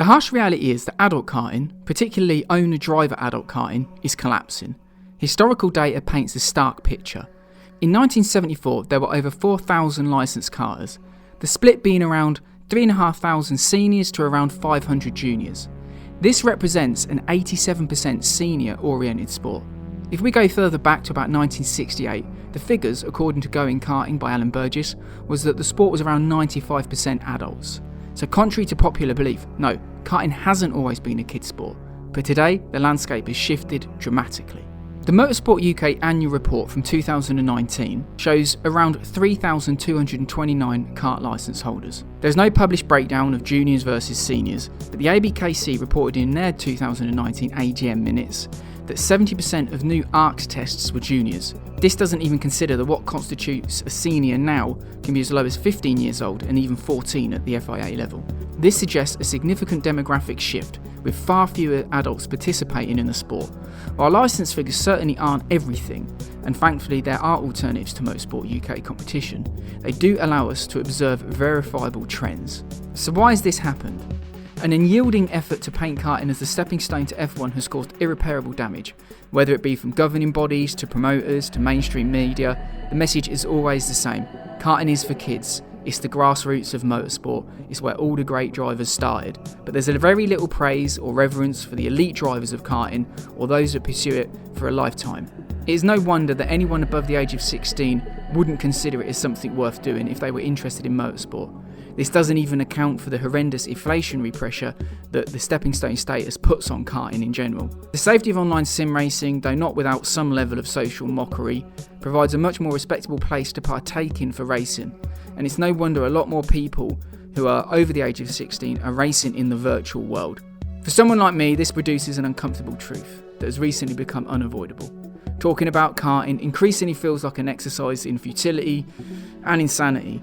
harsh reality is that adult karting, particularly owner-driver adult karting, is collapsing. Historical data paints a stark picture. In 1974, there were over 4,000 licensed karters, the split being around 3,500 seniors to around 500 juniors. This represents an 87% senior-oriented sport. If we go further back to about 1968, the figures, according to Going Karting by Alan Burgess, was that the sport was around 95% adults. So contrary to popular belief, no, karting hasn't always been a kids' sport, but today the landscape has shifted dramatically. The Motorsport UK annual report from 2019 shows around 3,229 kart licence holders. There's no published breakdown of juniors versus seniors, but the ABKC reported in their 2019 AGM minutes that 70% of new ARCS tests were juniors. This doesn't even consider that what constitutes a senior now can be as low as 15 years old and even 14 at the FIA level. This suggests a significant demographic shift, with far fewer adults participating in the sport. While licence figures certainly aren't everything, and thankfully there are alternatives to Motorsport UK competition, they do allow us to observe verifiable trends. So why has this happened? An unyielding effort to paint karting as the stepping stone to F1 has caused irreparable damage. Whether it be from governing bodies to promoters to mainstream media, the message is always the same. Karting is for kids. It's the grassroots of motorsport. It's where all the great drivers started. But there's a very little praise or reverence for the elite drivers of karting or those that pursue it for a lifetime. It is no wonder that anyone above the age of 16 wouldn't consider it as something worth doing if they were interested in motorsport. This doesn't even account for the horrendous inflationary pressure that the stepping stone status puts on karting in general. The safety of online sim racing, though not without some level of social mockery, provides a much more respectable place to partake in for racing, and it's no wonder a lot more people who are over the age of 16 are racing in the virtual world. For someone like me, this produces an uncomfortable truth that has recently become unavoidable. Talking about karting increasingly feels like an exercise in futility and insanity.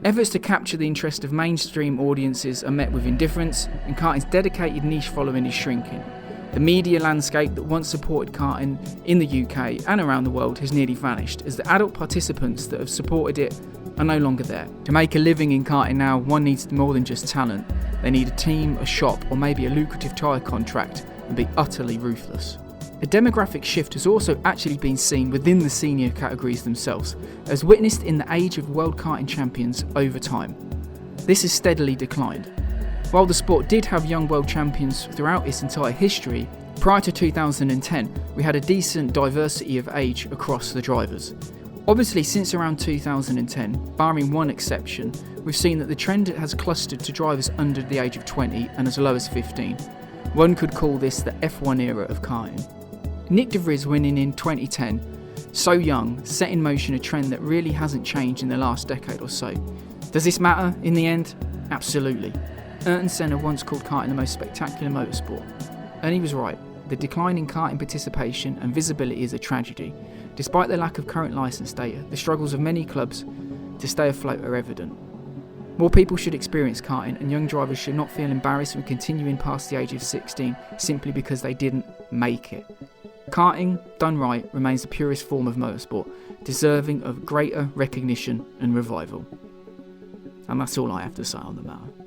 Efforts to capture the interest of mainstream audiences are met with indifference, and karting's dedicated niche following is shrinking. The media landscape that once supported karting in the UK and around the world has nearly vanished, as the adult participants that have supported it are no longer there. To make a living in karting now, one needs more than just talent. They need a team, a shop, or maybe a lucrative tyre contract, and be utterly ruthless. A demographic shift has also actually been seen within the senior categories themselves, as witnessed in the age of world karting champions over time. This has steadily declined. While the sport did have young world champions throughout its entire history, prior to 2010 we had a decent diversity of age across the drivers. Obviously, since around 2010, barring one exception, we've seen that the trend has clustered to drivers under the age of 20 and as low as 15. One could call this the F1 era of karting. Nick de Vries winning in 2010, so young, set in motion a trend that really hasn't changed in the last decade or so. Does this matter in the end? Absolutely. Ayrton Senna once called karting the most spectacular motorsport, and he was right. The decline in karting participation and visibility is a tragedy. Despite the lack of current licence data, the struggles of many clubs to stay afloat are evident. More people should experience karting, and young drivers should not feel embarrassed when continuing past the age of 16 simply because they didn't make it. Karting, done right, remains the purest form of motorsport, deserving of greater recognition and revival. And that's all I have to say on the matter.